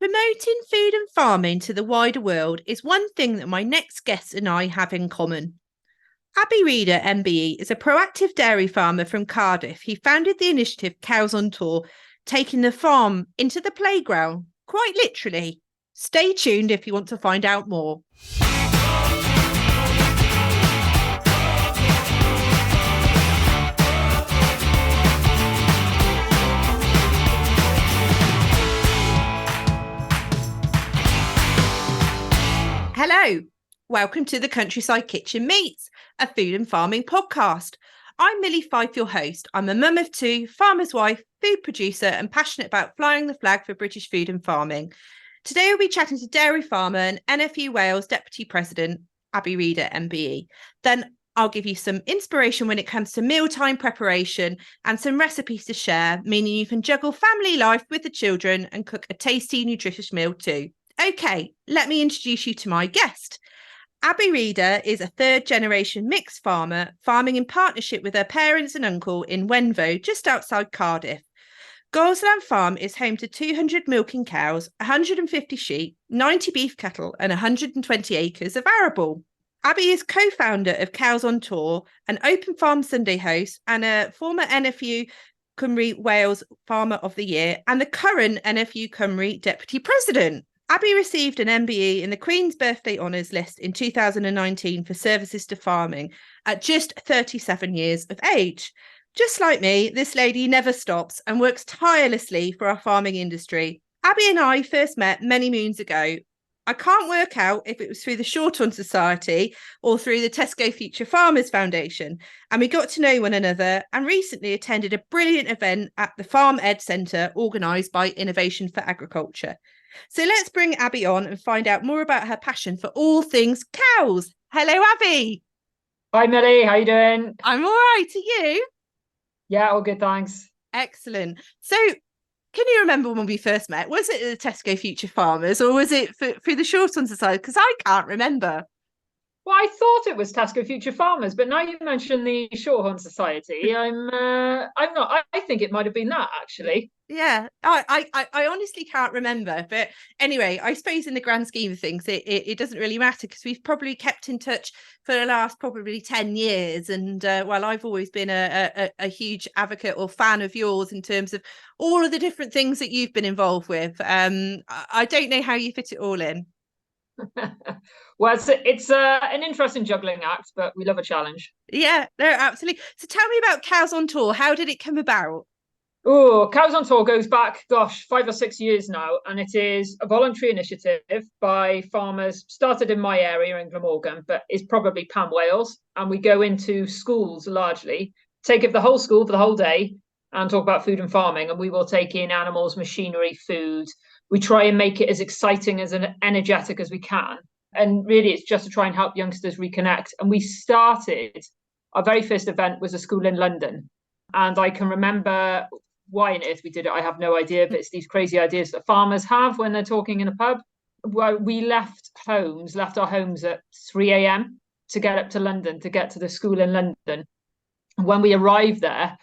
Promoting food and farming to the wider world is one thing that my next guest and I have in common. Abi Reader MBE is a proactive dairy farmer from Cardiff. He founded the initiative Cows on Tour, taking the farm into the playground, quite literally. Stay tuned if you want to find out more. Hello, welcome to the Countryside Kitchen Meets, a food and farming podcast. I'm Millie Fyfe, your host. I'm a mum of two, farmer's wife, food producer, and passionate about flying the flag for British food and farming. Today we'll be chatting to dairy farmer and NFU Wales Deputy President, Abi Reader MBE. Then I'll give you some inspiration when it comes to mealtime preparation and some recipes to share, meaning you can juggle family life with the children and cook a tasty, nutritious meal too. Okay, let me introduce you to my guest. Abi Reader is a third-generation mixed farmer, farming in partnership with her parents and uncle in Wenvo, just outside Cardiff. Goldsland Farm is home to 200 milking cows, 150 sheep, 90 beef cattle and 120 acres of arable. Abi is co-founder of Cows on Tour, an open farm Sunday host and a former NFU Wales Farmer of the Year and the current NFU Deputy President. Abi received an MBE in the Queen's Birthday Honours List in 2019 for services to farming at just 37 years of age. Just like me, this lady never stops and works tirelessly for our farming industry. Abi and I first met many moons ago. I can't work out if it was through the Shorthorn Society or through the Tesco Future Farmers Foundation, and we got to know one another and recently attended a brilliant event at the Farm Ed Centre organised by Innovation for Agriculture. So let's bring Abi on and find out more about her passion for all things cows. Hello, Abi. Hi, Millie. How you doing? I'm all right. Are you? Yeah, all good, thanks. Excellent. So can you remember when we first met? Was it the Tesco Future Farmers or was it through the Shorthorn Society? Because I can't remember. Well, I thought it was Tesco Future Farmers, but now you mentioned the Shorthorn Society, I'm not. I think it might have been that, actually. Yeah, I honestly can't remember. But anyway, I suppose in the grand scheme of things, it doesn't really matter because we've probably kept in touch for the last probably 10 years. And well, I've always been a huge advocate or fan of yours in terms of all of the different things that you've been involved with. I don't know how you fit it all in. Well, it's an interesting juggling act, but we love a challenge. Yeah, no, absolutely. So tell me about Cows on Tour. How did it come about? Oh, Cows on Tour goes back, 5 or 6 years now, and it is a voluntary initiative by farmers, started in my area in Glamorgan, but is probably Pan Wales. And we go into schools largely, take up the whole school for the whole day and talk about food and farming. And we will take in animals, machinery, food. We try and make it as exciting as and energetic as we can. And really, it's just to try and help youngsters reconnect. And we started, our very first event was a school in London. And I can remember why on earth we did it. I have no idea, but it's these crazy ideas that farmers have when they're talking in a pub. Well, we left our homes at 3 a.m. to get up to London, to get to the school in London. When we arrived there,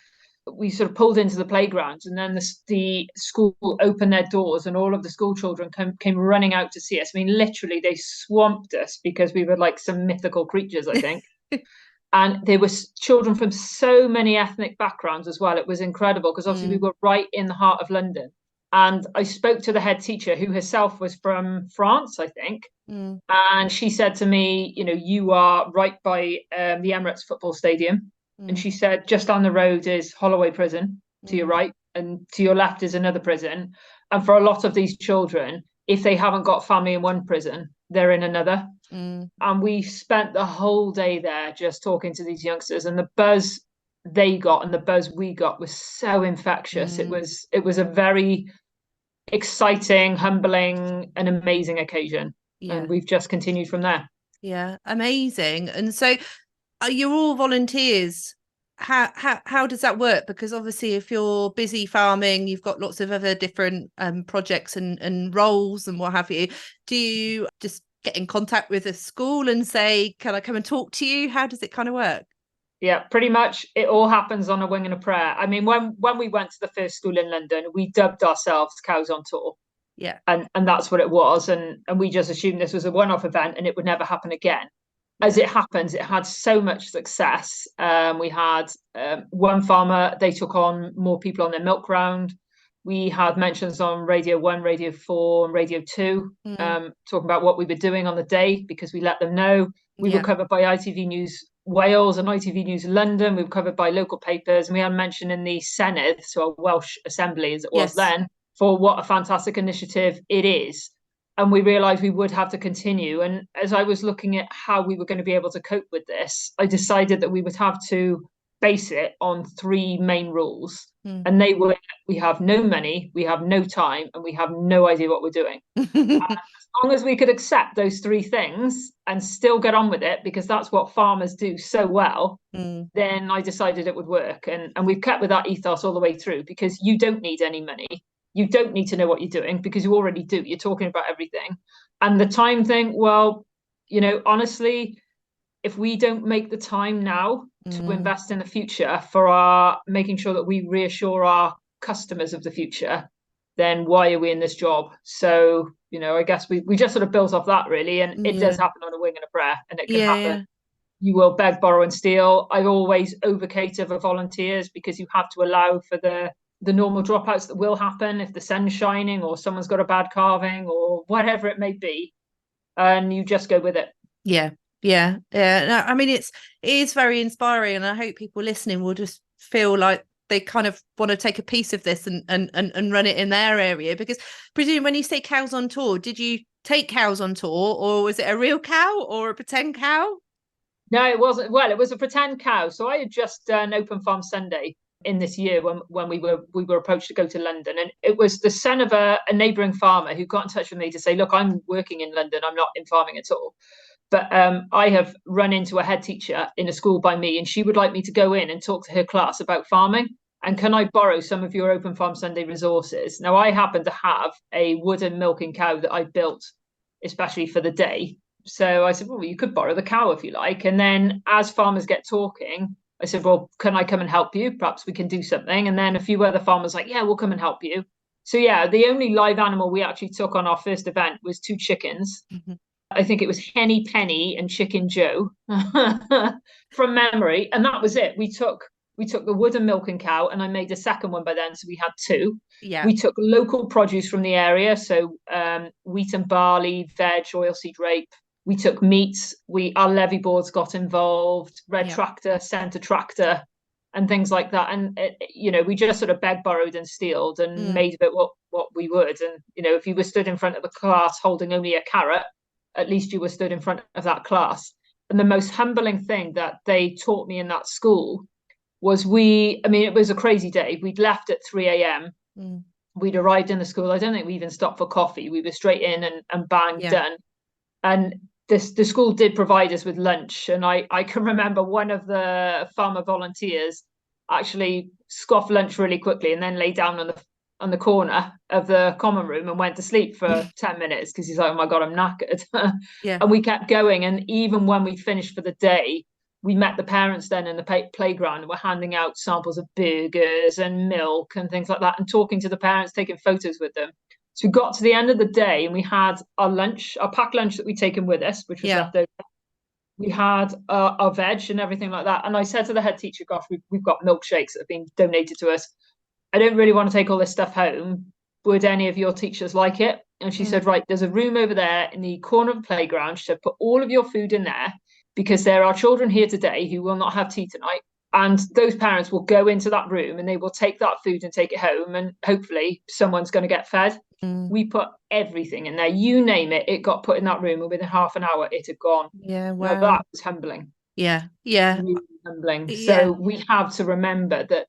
we sort of pulled into the playgrounds, and then the school opened their doors and all of the school children came running out to see us. I mean, literally, they swamped us because we were like some mythical creatures, I think. And there were children from so many ethnic backgrounds as well. It was incredible because obviously we were right in the heart of London. And I spoke to the head teacher, who herself was from France, I think. And she said to me, you know, you are right by the Emirates football stadium. And she said, just down the road is Holloway Prison to your right, and to your left is another prison. And for a lot of these children, if they haven't got family in one prison, they're in another. And we spent the whole day there just talking to these youngsters, and the buzz they got and the buzz we got was so infectious. It was a very exciting, humbling, and amazing occasion. Yeah. And we've just continued from there. Yeah, amazing. And so you're all volunteers. How does that work? Because obviously if you're busy farming, you've got lots of other different projects and roles and what have you. Do you just get in contact with a school and say, can I come and talk to you? How does it kind of work? Yeah, pretty much it all happens on a wing and a prayer. I mean, when we went to the first school in London, we dubbed ourselves Cows on Tour. Yeah. And that's what it was. And we just assumed this was a one-off event and it would never happen again. As it happens, it had so much success. We had one farmer, they took on more people on their milk round. We had mentions on Radio 1, Radio 4, and Radio 2, talking about what we were doing on the day, because we let them know. We were covered by ITV News Wales and ITV News London. We were covered by local papers. And we had mention in the Senedd, so a Welsh Assembly as it was then, for what a fantastic initiative it is. And we realised we would have to continue. And as I was looking at how we were going to be able to cope with this, I decided that we would have to base it on 3 main rules. And they were, we have no money, we have no time, and we have no idea what we're doing. As long as we could accept those 3 things and still get on with it, because that's what farmers do so well, then I decided it would work. And we've kept with that ethos all the way through, because you don't need any money. You don't need to know what you're doing, because you already do. You're talking about everything. And the time thing, well, you know, honestly, if we don't make the time now to invest in the future for making sure that we reassure our customers of the future, then why are we in this job? So, you know, I guess we just sort of built off that, really. And it does happen on a wing and a prayer, and it can happen. You will beg, borrow and steal. I always advocate for volunteers, because you have to allow for the normal dropouts that will happen if the sun's shining or someone's got a bad calving or whatever it may be, and you just go with it. No, I mean, it is very inspiring, and I hope people listening will just feel like they kind of want to take a piece of this and run it in their area. Because presumably when you say cows on tour, did you take cows on tour, or was it a real cow or a pretend cow? No, it wasn't. Well, it was a pretend cow. So I had just done Open Farm Sunday in this year when we were approached to go to London, and it was the son of a neighbouring farmer who got in touch with me to say, look, I'm working in London, I'm not in farming at all, but I have run into a head teacher in a school by me, and she would like me to go in and talk to her class about farming, and can I borrow some of your Open Farm Sunday resources? Now, I happen to have a wooden milking cow that I built especially for the day, so I said, well, you could borrow the cow if you like. And then as farmers get talking, I said, well, can I come and help you? Perhaps we can do something. And then a few other farmers like, yeah, we'll come and help you. So yeah, the only live animal we actually took on our first event was 2 chickens. I think it was Henny Penny and Chicken Joe from memory. And that was it. We took the wooden milking cow, and I made a second one by then. So we had 2. We took local produce from the area. So wheat and barley, veg, oilseed rape. We took meats. Our levy boards got involved, red tractor, centre tractor, and things like that. And you know, we just sort of begged, borrowed, and stealed, and made of it what we would. And you know, if you were stood in front of the class holding only a carrot, at least you were stood in front of that class. And the most humbling thing that they taught me in that school was it was a crazy day. We'd left at 3 a.m. We'd arrived in the school. I don't think we even stopped for coffee. We were straight in and bang, done. And the school did provide us with lunch. And I can remember one of the farmer volunteers actually scoffed lunch really quickly and then lay down on the corner of the common room and went to sleep for 10 minutes because he's like, oh my God, I'm knackered. And we kept going. And even when we finished for the day, we met the parents then in the playground, and we're handing out samples of burgers and milk and things like that, and talking to the parents, taking photos with them. So we got to the end of the day, and we had our lunch, our packed lunch that we'd taken with us, which was left over. We had our veg and everything like that. And I said to the head teacher, gosh, we've got milkshakes that have been donated to us. I don't really want to take all this stuff home. Would any of your teachers like it? And she said, right, there's a room over there in the corner of the playground. She said, put all of your food in there, because there are children here today who will not have tea tonight. And those parents will go into that room and they will take that food and take it home. And hopefully someone's going to get fed. We put everything in there. You name it, it got put in that room. And within half an hour, it had gone. Yeah, wow. Now, that was humbling. Yeah. Really humbling. So we have to remember that,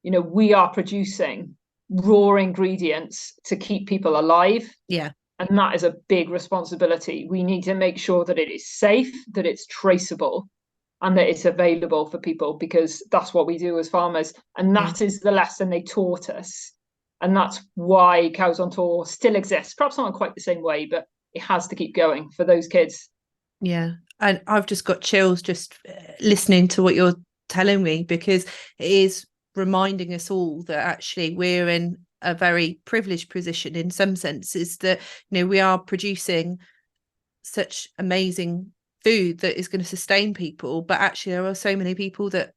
you know, we are producing raw ingredients to keep people alive. And that is a big responsibility. We need to make sure that it is safe, that it's traceable, and that it's available for people, because that's what we do as farmers. And that is the lesson they taught us. And that's why Cows on Tour still exists. Perhaps not in quite the same way, but it has to keep going for those kids. Yeah. And I've just got chills just listening to what you're telling me, because it is reminding us all that actually we're in a very privileged position in some senses, that we are producing such amazing food that is going to sustain people, but actually there are so many people that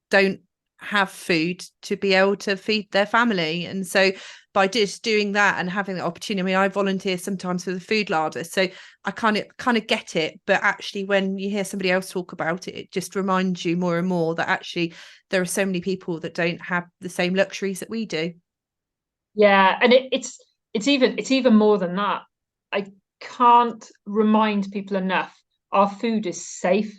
don't have food to be able to feed their family. And so by just doing that and having the opportunity, I volunteer sometimes for the food larder, so I kind of get it. But actually when you hear somebody else talk about it, it just reminds you more and more that actually there are so many people that don't have the same luxuries that we do. Yeah, and it's even more than that. I can't remind people enough. Our food is safe.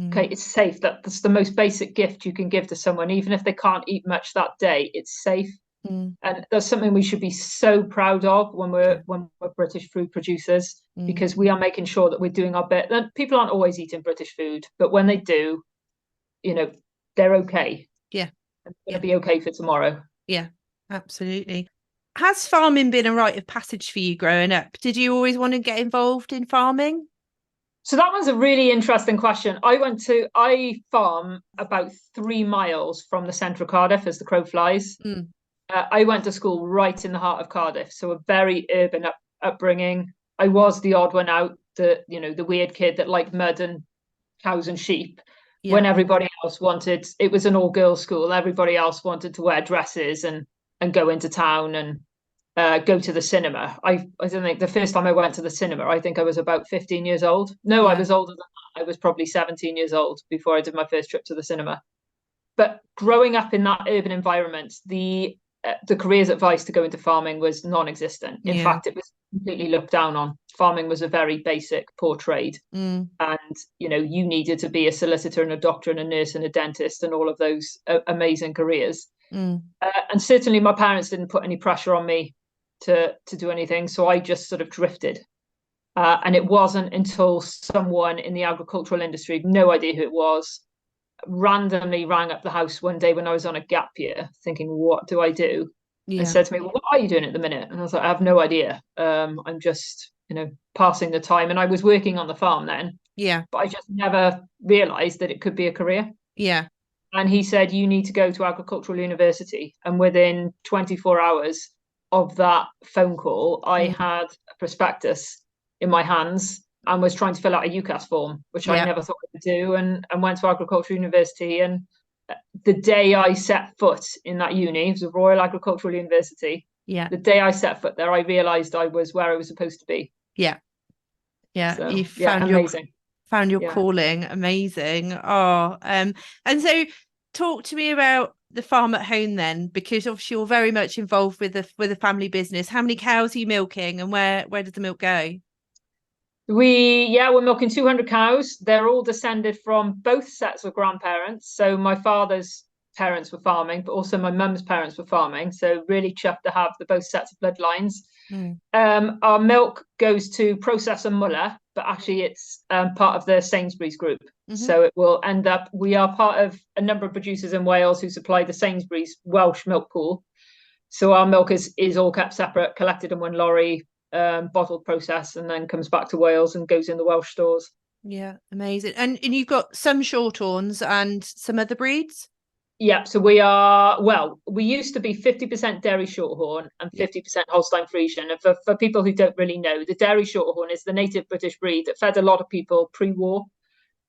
Okay, it's safe. That's the most basic gift you can give to someone, even if they can't eat much that day. It's safe. And that's something we should be so proud of when we're British food producers, because we are making sure that we're doing our bit. And people aren't always eating British food, but when they do, they're okay. Yeah. And they're going to be okay for tomorrow. Yeah, absolutely. Has farming been a rite of passage for you growing up? Did you always want to get involved in farming? So that was a really interesting question. I farm about 3 miles from the centre of Cardiff as the crow flies. I went to school right in the heart of Cardiff, so a very urban upbringing. I was the odd one out, the weird kid that liked mud and cows and sheep. When everybody else wanted, it was an all-girls school. Everybody else wanted to wear dresses and go into town and go to the cinema. I don't think the first time I went to the cinema, I think I was about 15 years old. No, I was older than that. I was probably 17 years old before I did my first trip to the cinema. But growing up in that urban environment, the careers advice to go into farming was non-existent. In fact, it was completely looked down on. Farming was a very basic, poor trade. And, you needed to be a solicitor and a doctor and a nurse and a dentist and all of those amazing careers. And certainly my parents didn't put any pressure on me to do anything. So I just sort of drifted. And it wasn't until someone in the agricultural industry, no idea who it was, randomly rang up the house one day when I was on a gap year thinking, what do I do? And said to me, well, what are you doing at the minute? And I was like, I have no idea. I'm just, passing the time. And I was working on the farm then. But I just never realized that it could be a career. And he said, you need to go to agricultural university. And within 24 hours of that phone call, I had a prospectus in my hands and was trying to fill out a UCAS form, which I never thought I would do, and went to agricultural university. And the day I set foot in that uni, it was a Royal Agricultural University. The day I set foot there, I realised I was where I was supposed to be. So, you found amazing. Found your calling. Amazing. And so talk to me about the farm at home then, because obviously you're very much involved with the family business. How many cows are you milking, and where does the milk go? We're milking 200 cows. They're all descended from both sets of grandparents. So my father's parents were farming, but also my mum's parents were farming. So really chuffed to have both sets of bloodlines. Our milk goes to Process and Muller, but actually it's part of the Sainsbury's group. So it will end up, we are part of a number of producers in Wales who supply the Sainsbury's Welsh milk pool. So our milk is all kept separate, collected in one lorry, bottled, processed, and then comes back to Wales and goes in the Welsh stores. Amazing. And you've got some shorthorns and some other breeds? So we used to be 50% dairy shorthorn and 50% Holstein Friesian. And for people who don't really know, the dairy shorthorn is the native British breed that fed a lot of people pre-war.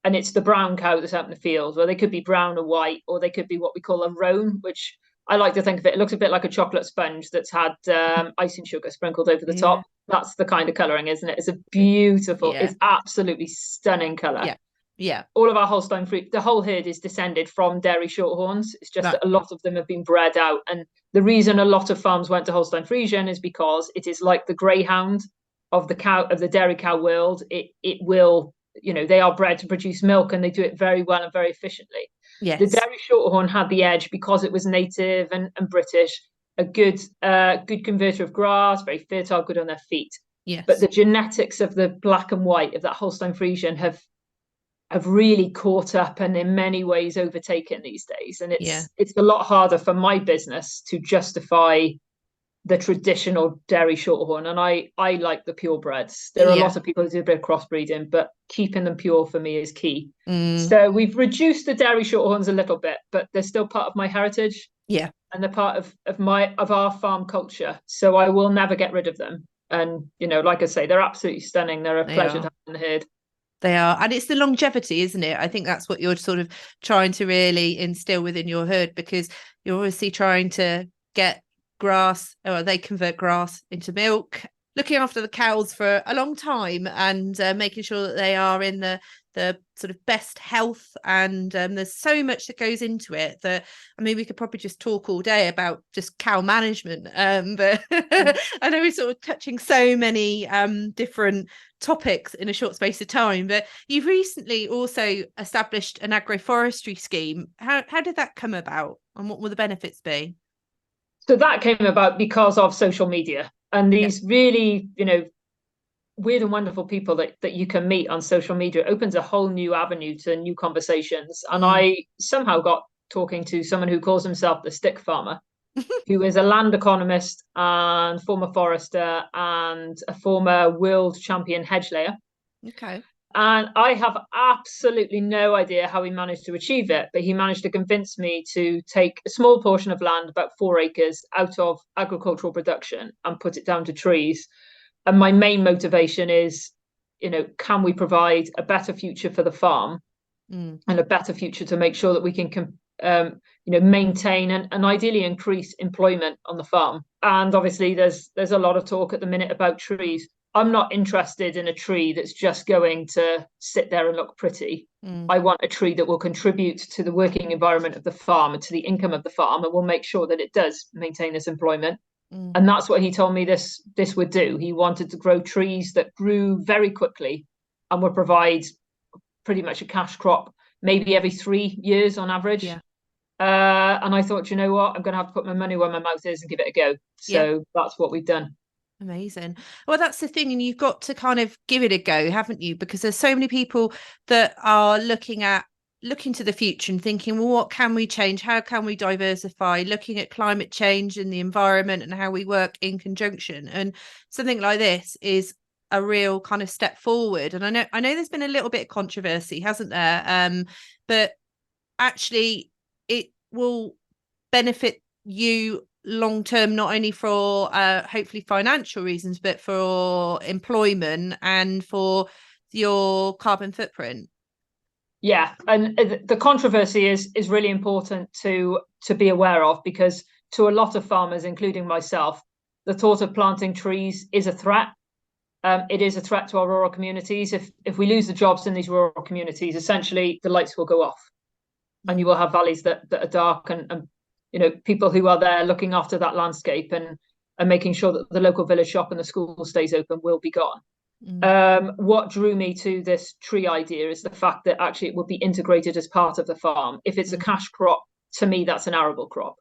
And it's the brown cow that's out in the field, where they could be brown or white, or they could be what we call a roan, which I like to think of it looks a bit like a chocolate sponge that's had icing sugar sprinkled over the top. That's the kind of colouring, isn't it? It's a beautiful, it's absolutely stunning colour. All of our Holstein Friesian, the whole herd is descended from dairy shorthorns. It's just that a lot of them have been bred out. And the reason a lot of farms went to Holstein Friesian is because it is like the greyhound of the dairy cow world. It will, they are bred to produce milk, and they do it very well and very efficiently. The dairy shorthorn had the edge because it was native and British, a good converter of grass, very fertile, good on their feet. But the genetics of the black and white of that Holstein Friesian have really caught up and in many ways overtaken these days. And it's a lot harder for my business to justify the traditional dairy shorthorn. And I like the purebreds. There are a lot of people who do a bit of crossbreeding, but keeping them pure for me is key. So we've reduced the dairy shorthorns a little bit, but they're still part of my heritage. Yeah. and they're part of our farm culture. So I will never get rid of them. And like I say, they're absolutely stunning. They're a pleasure to have in the herd. They are. And it's the longevity, isn't it? I think that's what you're sort of trying to really instill within your herd, because you're obviously trying to get grass, or they convert grass into milk, looking after the cows for a long time, and making sure that they are in the sort of best health. And there's so much that goes into it that, I mean, we could probably just talk all day about just cow management. But I know we're sort of touching so many different topics in a short space of time. But you've recently also established an agroforestry scheme. How did that come about, and what will the benefits be? So that came about because of social media and these really, weird and wonderful people that you can meet on social media. It opens a whole new avenue to new conversations. And I somehow got talking to someone who calls himself the stick farmer, who is a land economist and former forester and a former world champion hedge layer. Okay. And I have absolutely no idea how he managed to achieve it, but he managed to convince me to take a small portion of land, about 4 acres, out of agricultural production and put it down to trees. And my main motivation is, can we provide a better future for the farm and a better future to make sure that we can, maintain and ideally increase employment on the farm. And obviously there's a lot of talk at the minute about trees. I'm not interested in a tree that's just going to sit there and look pretty. I want a tree that will contribute to the working environment of the farm and to the income of the farm, and will make sure that it does maintain this employment. And that's what he told me this would do. He wanted to grow trees that grew very quickly and would provide pretty much a cash crop, maybe every 3 years on average. Yeah. And I thought, you know what, I'm going to have to put my money where my mouth is and give it a go. So that's what we've done. Amazing. Well, that's the thing, and you've got to kind of give it a go, haven't you? Because there's so many people that are looking to the future and thinking, well, what can we change? How can we diversify? Looking at climate change and the environment and how we work in conjunction. And something like this is a real kind of step forward. And I know there's been a little bit of controversy, hasn't there? But actually it will benefit you long term, not only for hopefully financial reasons, but for employment and for your carbon footprint. Yeah, and the controversy is really important to be aware of, because to a lot of farmers, including myself, the thought of planting trees is a threat. It is a threat to our rural communities. If we lose the jobs in these rural communities, essentially the lights will go off, and you will have valleys that are dark, and people who are there looking after that landscape and making sure that the local village shop and the school stays open will be gone. What drew me to this tree idea is the fact that actually it would be integrated as part of the farm. If it's a cash crop, to me, that's an arable crop.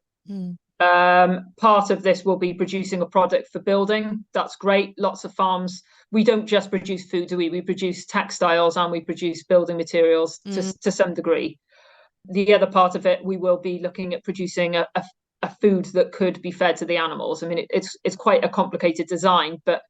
Part of this will be producing a product for building. That's great. Lots of farms, we don't just produce food, do we? We produce textiles and we produce building materials to some degree. The other part of it, we will be looking at producing a food that could be fed to the animals. I mean, it's quite a complicated design, but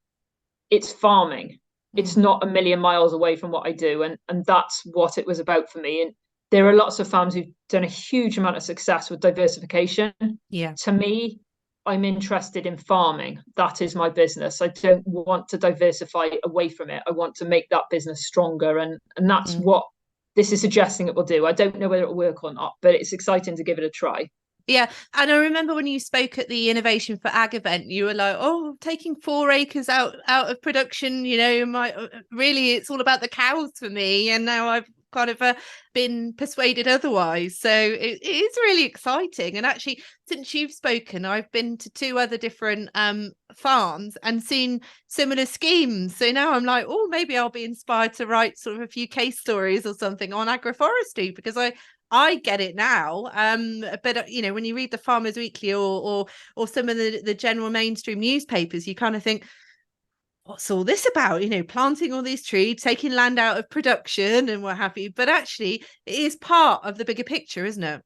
it's farming. It's not a million miles away from what I do, and that's what it was about for me. And there are lots of farms who've done a huge amount of success with diversification. To me, I'm interested in farming. That is my business. I don't want to diversify away from it. I want to make that business stronger, and that's what this is suggesting it will do. I don't know whether it will work or not, but it's exciting to give it a try. Yeah. And I remember when you spoke at the Innovation for Ag event, you were like, oh, taking 4 acres out of production, really, it's all about the cows for me. And now I've kind of been persuaded otherwise. So it is really exciting. And actually, since you've spoken, I've been to 2 other different farms and seen similar schemes. So now I'm like, oh, maybe I'll be inspired to write sort of a few case stories or something on agroforestry, because I get it now. But when you read the Farmers Weekly or some of the general mainstream newspapers, you kind of think, what's all this about? Planting all these trees, taking land out of production and what have you. But actually, it is part of the bigger picture, isn't it?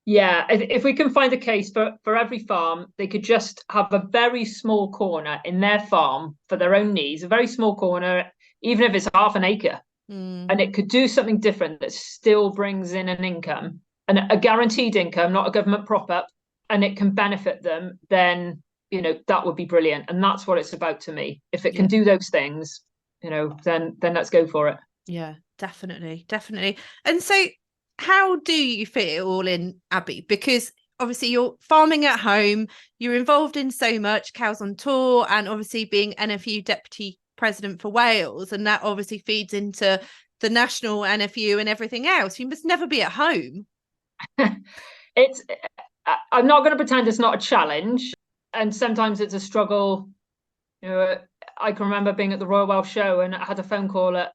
Yeah, if we can find a case for every farm, they could just have a very small corner in their farm for their own needs, a very small corner, even if it's half an acre. And it could do something different that still brings in an income, and a guaranteed income, not a government prop up, and it can benefit them, then, that would be brilliant. And that's what it's about to me. If it can do those things, then let's go for it. Yeah, definitely. And so how do you fit it all in, Abi? Because obviously you're farming at home, you're involved in so much, Cows on Tour, and obviously being NFU Deputy President for Wales, and that obviously feeds into the national NFU and everything else. You must never be at home. I'm not going to pretend it's not a challenge, and sometimes it's a struggle. I can remember being at the Royal Welsh Show and I had a phone call at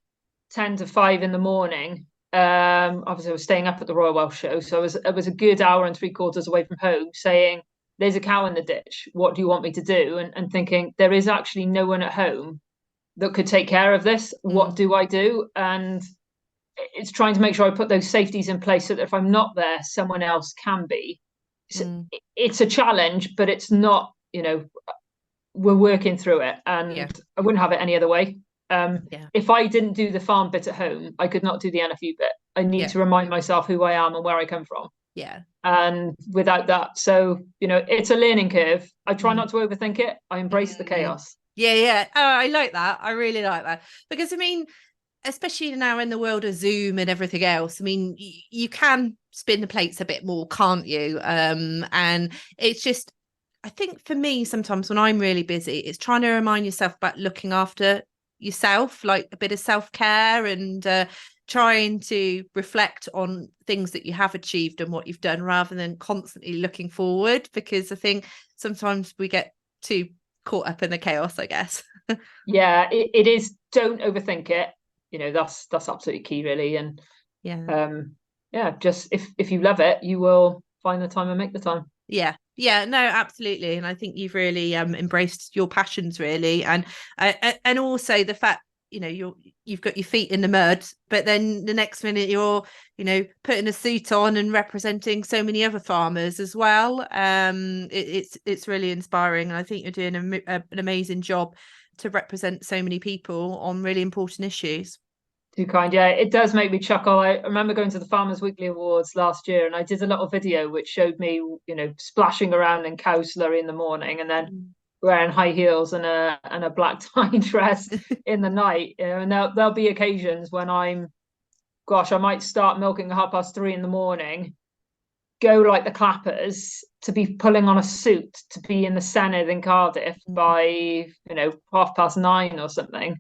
10 to 5 in the morning. Obviously I was staying up at the Royal Welsh Show, so it was a good hour and 3/4 away from home, saying, there's a cow in the ditch, what do you want me to do? And thinking, there is actually no one at home that could take care of this. What do I do? And it's trying to make sure I put those safeties in place so that if I'm not there, someone else can be. So it's a challenge, but it's not, we're working through it, and I wouldn't have it any other way. If I didn't do the farm bit at home, I could not do the NFU bit. I need to remind myself who I am and where I come from. And without that, so it's a learning curve. I try not to overthink it. I embrace the chaos. Oh, I like that. I really like that, because I mean, especially now in the world of Zoom and everything else, I mean, you can spin the plates a bit more, can't you? And it's just, I think for me, sometimes when I'm really busy, it's trying to remind yourself about looking after yourself, like a bit of self-care, and trying to reflect on things that you have achieved and what you've done, rather than constantly looking forward, because I think sometimes we get too caught up in the chaos, I guess. Yeah, it is. Don't overthink it. That's absolutely key, really. And just if you love it, you will find the time and make the time. No, absolutely. And I think you've really embraced your passions, really, and also the fact you've got your feet in the mud, but then the next minute you're putting a suit on and representing so many other farmers as well. It's really inspiring, and I think you're doing an amazing job to represent so many people on really important issues. Too kind. Yeah, it does make me chuckle. I remember going to the Farmers Weekly Awards last year, and I did a little video which showed me, splashing around in cow slurry in the morning, and then wearing high heels and a black tie dress in the night. And there'll be occasions when I might start milking at 3:30 in the morning, go like the clappers, to be pulling on a suit to be in the Senedd in Cardiff by 9:30 or something.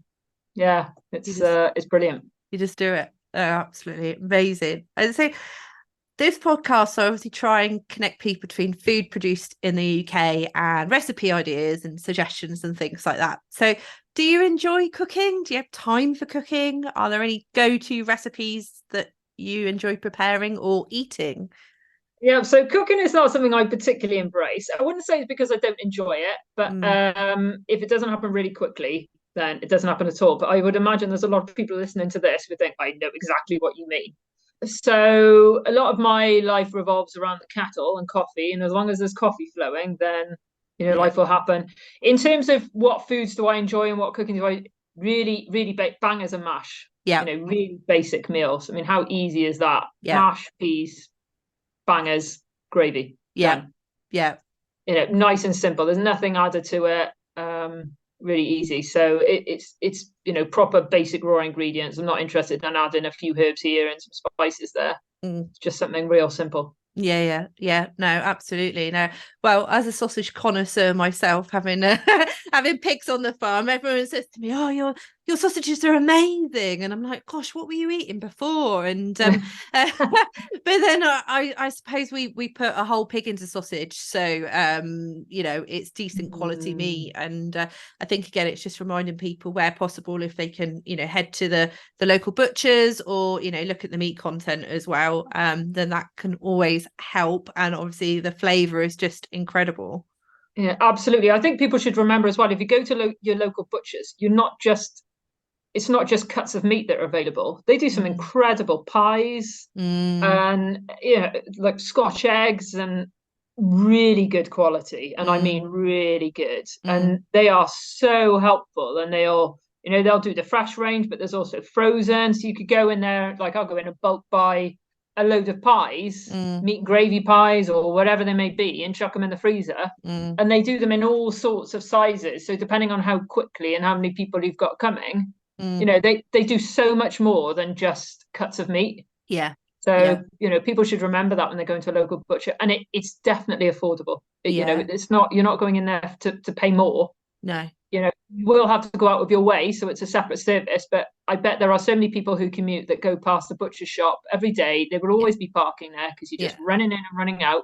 Yeah, it's brilliant. You just do it. Oh, absolutely amazing. And so this podcast, I obviously try and connect people between food produced in the UK and recipe ideas and suggestions and things like that. So do you enjoy cooking? Do you have time for cooking? Are there any go-to recipes that you enjoy preparing or eating? Yeah, so cooking is not something I particularly embrace. I wouldn't say it's because I don't enjoy it, but if it doesn't happen really quickly, then it doesn't happen at all. But I would imagine there's a lot of people listening to this who think, I know exactly what you mean. So a lot of my life revolves around the kettle and coffee, and as long as there's coffee flowing, then life will happen. In terms of what foods do I enjoy and what cooking do I really bangers and mash? Really basic meals. I mean, how easy is that? Mash, peas, bangers, gravy. Done. Nice and simple. There's nothing added to it. Really easy. So it's proper basic raw ingredients. I'm not interested in adding a few herbs here and some spices there. It's just something real simple. No, absolutely. No, well, as a sausage connoisseur myself, having having pigs on the farm, everyone says to me, oh, your sausages are amazing, and I'm like, gosh, what were you eating before? And but then I suppose we put a whole pig into sausage, so it's decent quality meat. And I think, again, it's just reminding people, where possible, if they can head to the local butchers, or look at the meat content as well, then that can always help. And obviously the flavor is just incredible. Yeah, absolutely. I think people should remember as well, if you go to your local butchers, it's not just cuts of meat that are available. They do some incredible pies and like Scotch eggs, and really good quality. And I mean really good. And they are so helpful, and they'll do the fresh range, but there's also frozen. So you could go in there, like I'll go in and bulk buy a load of pies, meat and gravy pies or whatever they may be, and chuck them in the freezer. And they do them in all sorts of sizes. So depending on how quickly and how many people you've got coming, you know, they do so much more than just cuts of meat. Yeah. So, you know, people should remember that when they go into a local butcher, and it's definitely affordable. You know, it's not, you're not going in there to pay more. No. You know, you will have to go out of your way, so it's a separate service. But I bet there are so many people who commute that go past the butcher shop every day. They will always be parking there because you're just running in and running out,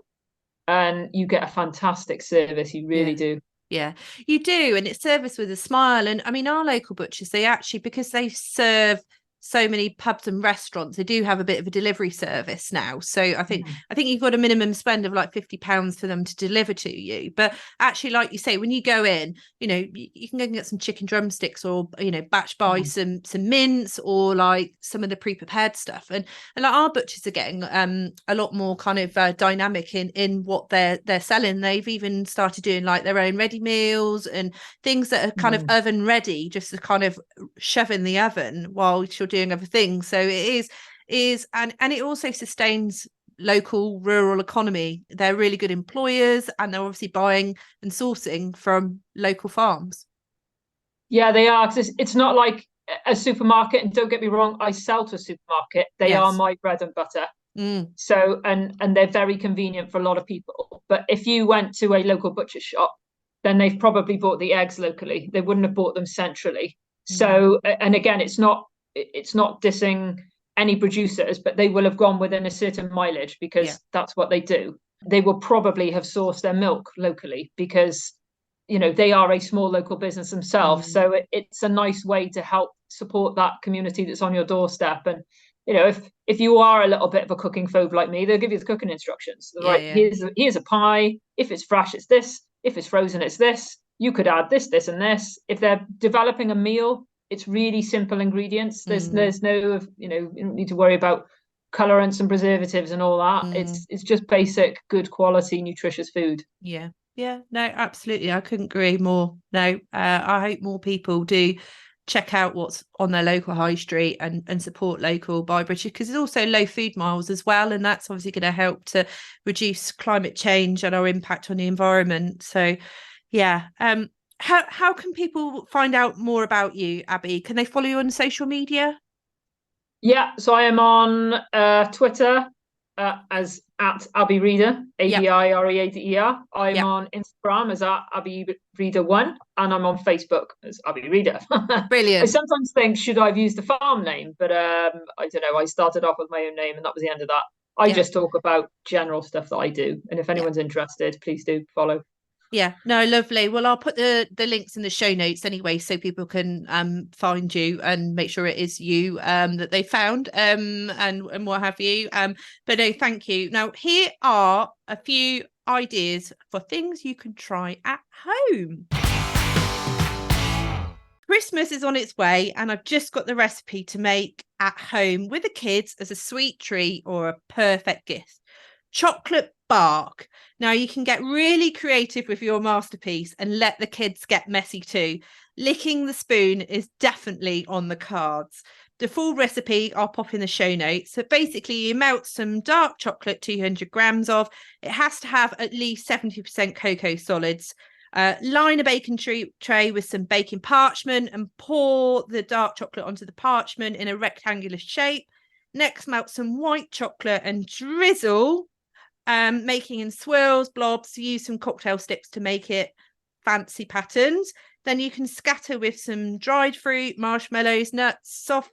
and you get a fantastic service. You really do. Yeah, you do. And it's service with a smile. And I mean, our local butchers, they actually, because they serve so many pubs and restaurants, they do have a bit of a delivery service now. So I think you've got a minimum spend of like £50 for them to deliver to you. But actually, like you say, when you go in, you know, you can go and get some chicken drumsticks, or, you know, batch buy some mince, or like some of the pre-prepared stuff. And like our butchers are getting a lot more kind of dynamic in what they're selling. They've even started doing like their own ready meals and things that are kind of oven ready, just to kind of shove in the oven while you're doing other things. So it is and it also sustains local rural economy. They're really good employers, and they're obviously buying and sourcing from local farms. Yeah, they are. It's not like a supermarket, and don't get me wrong, I sell to a supermarket. They are my bread and butter. So and they're very convenient for a lot of people. But if you went to a local butcher shop, then they've probably bought the eggs locally. They wouldn't have bought them centrally. So and again, it's not dissing any producers, but they will have gone within a certain mileage, because that's what they do. They will probably have sourced their milk locally, because, you know, they are a small local business themselves. So it's a nice way to help support that community that's on your doorstep. And, you know, if you are a little bit of a cooking phobe like me, they'll give you the cooking instructions. Here's a pie. If it's fresh, it's this. If it's frozen, it's this. You could add this, this, and this. If they're developing a meal, it's really simple ingredients. There's no, you know, you don't need to worry about colorants and preservatives and all that. It's just basic, good quality, nutritious food. Yeah, no, absolutely. I couldn't agree more. No, I hope more people do check out what's on their local high street and support local by British, because it's also low food miles as well, and that's obviously going to help to reduce climate change and our impact on the environment. So yeah. How can people find out more about you, Abi? Can they follow you on social media? Yeah, so I am on Twitter as at Abi Reader, ABIREADER. I'm on Instagram as at Abi Reader 1, and I'm on Facebook as Abi Reader. Brilliant. I sometimes think, should I have used the farm name? But I don't know. I started off with my own name, and that was the end of that. I just talk about general stuff that I do, and if anyone's interested, please do follow. Yeah, no, lovely. Well, I'll put the links in the show notes anyway, so people can find you and make sure it is you that they found and what have you. But no, thank you. Now, here are a few ideas for things you can try at home. Christmas is on its way, and I've just got the recipe to make at home with the kids as a sweet treat or a perfect gift. Chocolate bark. Now, you can get really creative with your masterpiece and let the kids get messy too. Licking the spoon is definitely on the cards. The full recipe I'll pop in the show notes. So basically, you melt some dark chocolate, 200 grams of. It has to have at least 70% cocoa solids. Line a baking tray with some baking parchment and pour the dark chocolate onto the parchment in a rectangular shape. Next, melt some white chocolate and drizzle, making in swirls, blobs. Use some cocktail sticks to make it fancy patterns. Then you can scatter with some dried fruit, marshmallows, nuts, soft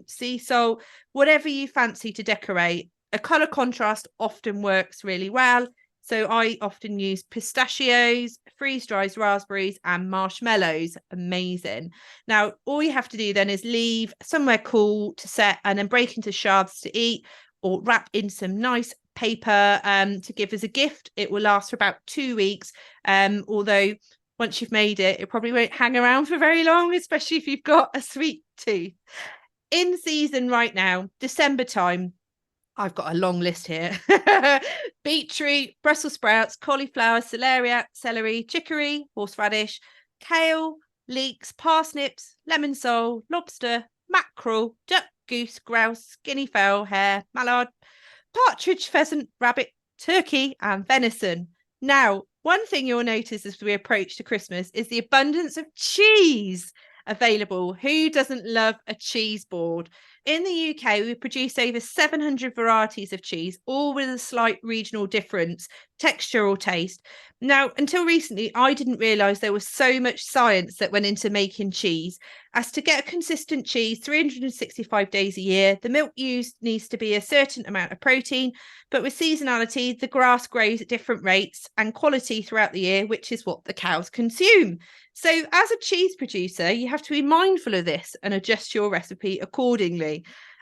sea salt, whatever you fancy to decorate. A colour contrast often works really well. So I often use pistachios, freeze-dried raspberries and marshmallows. Amazing. Now, all you have to do then is leave somewhere cool to set and then break into shards to eat, or wrap in some nice paper to give as a gift. It will last for about 2 weeks. Although once you've made it, it probably won't hang around for very long, especially if you've got a sweet tooth. In season right now, December time, I've got a long list here. Beetroot, Brussels sprouts, cauliflower, celery, chicory, horseradish, kale, leeks, parsnips, lemon sole, lobster, mackerel, duck goose, grouse, guinea fowl, hare, mallard, partridge, pheasant, rabbit, turkey, and venison. Now, one thing you'll notice as we approach to Christmas is the abundance of cheese available. Who doesn't love a cheese board? In the UK, we produce over 700 varieties of cheese, all with a slight regional difference, texture or taste. Now, until recently, I didn't realise there was so much science that went into making cheese. As to get a consistent cheese 365 days a year, the milk used needs to be a certain amount of protein, but with seasonality, the grass grows at different rates and quality throughout the year, which is what the cows consume. So as a cheese producer, you have to be mindful of this and adjust your recipe accordingly.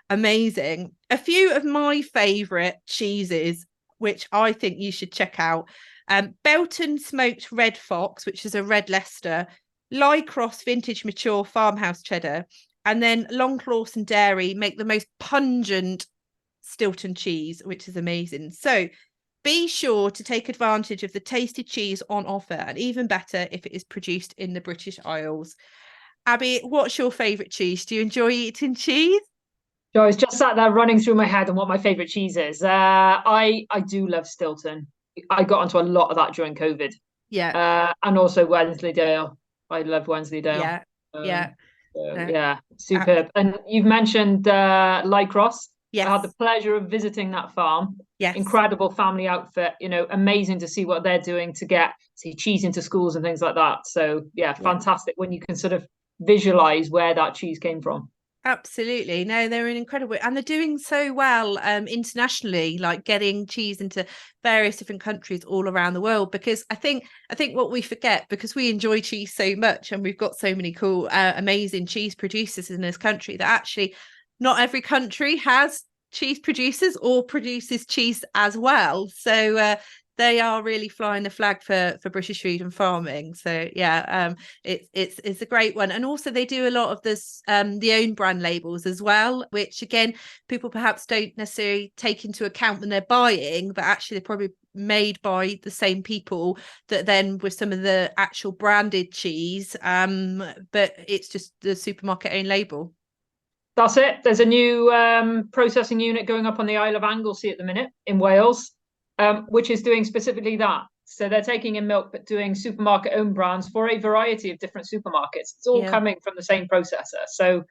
Amazing. A few of my favourite cheeses, which I think you should check out. Belton Smoked Red Fox, which is a red Leicester, Lycross Vintage Mature Farmhouse Cheddar, and then Long Clawson Dairy make the most pungent Stilton cheese, which is amazing. So be sure to take advantage of the tasty cheese on offer, and even better if it is produced in the British Isles. Abi, what's your favourite cheese? Do you enjoy eating cheese? So I was just sat there running through my head on what my favourite cheese is. I do love Stilton. I got onto a lot of that during COVID. Yeah. And also Wensleydale. I love Wensleydale. Yeah. Yeah. Yeah, superb. And you've mentioned Lycross. Yes. I had the pleasure of visiting that farm. Yes. Incredible family outfit, amazing to see what they're doing to get cheese into schools and things like that. So yeah, fantastic when you can sort of visualize where that cheese came from. Absolutely. No, they're an incredible, and they're doing so well internationally, like getting cheese into various different countries all around the world. Because I think what we forget, because we enjoy cheese so much and we've got so many cool, amazing cheese producers in this country, that actually not every country has cheese producers or produces cheese as well. So they are really flying the flag for British food and farming. So yeah, it's a great one. And also they do a lot of this the own brand labels as well, which again people perhaps don't necessarily take into account when they're buying, but actually they're probably made by the same people that then with some of the actual branded cheese, but it's just the supermarket own label. That's it. There's a new processing unit going up on the Isle of Anglesey at the minute in Wales, which is doing specifically that. So they're taking in milk, but doing supermarket own brands for a variety of different supermarkets. It's all coming from the same processor. So,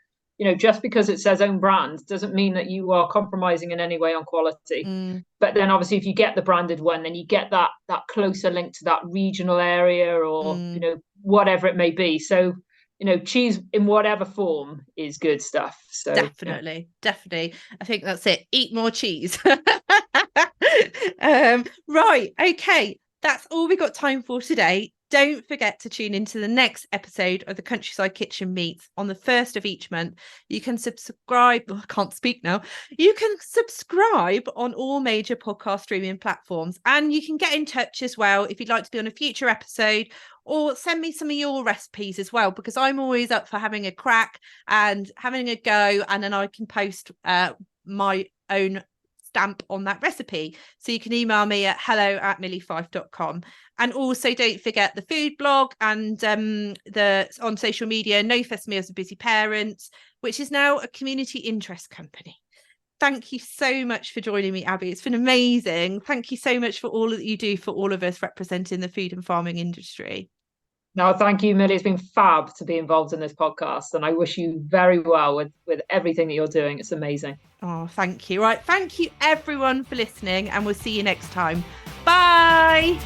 just because it says own brand doesn't mean that you are compromising in any way on quality. But then obviously if you get the branded one, then you get that closer link to that regional area or, whatever it may be. So, cheese in whatever form is good stuff. So definitely. I think that's it. Eat more cheese. Right. Okay. That's all we got time for today. Don't forget to tune into the next episode of the Countryside Kitchen Meets on the 1st of each month. You can subscribe. I can't speak now. You can subscribe on all major podcast streaming platforms, and you can get in touch as well if you'd like to be on a future episode, or send me some of your recipes as well, because I'm always up for having a crack and having a go, and then I can post my own stamp on that recipe. So you can email me at hello@millifyfe.com. And also don't forget the food blog and the on social media, No Fuss Meals for Busy Parents, which is now a community interest company. Thank you so much for joining me, Abi. It's been amazing. Thank you so much for all that you do for all of us representing the food and farming industry. No, thank you, Millie. It's been fab to be involved in this podcast, and I wish you very well with everything that you're doing. It's amazing. Oh, thank you. Right. Thank you, everyone, for listening, and we'll see you next time. Bye.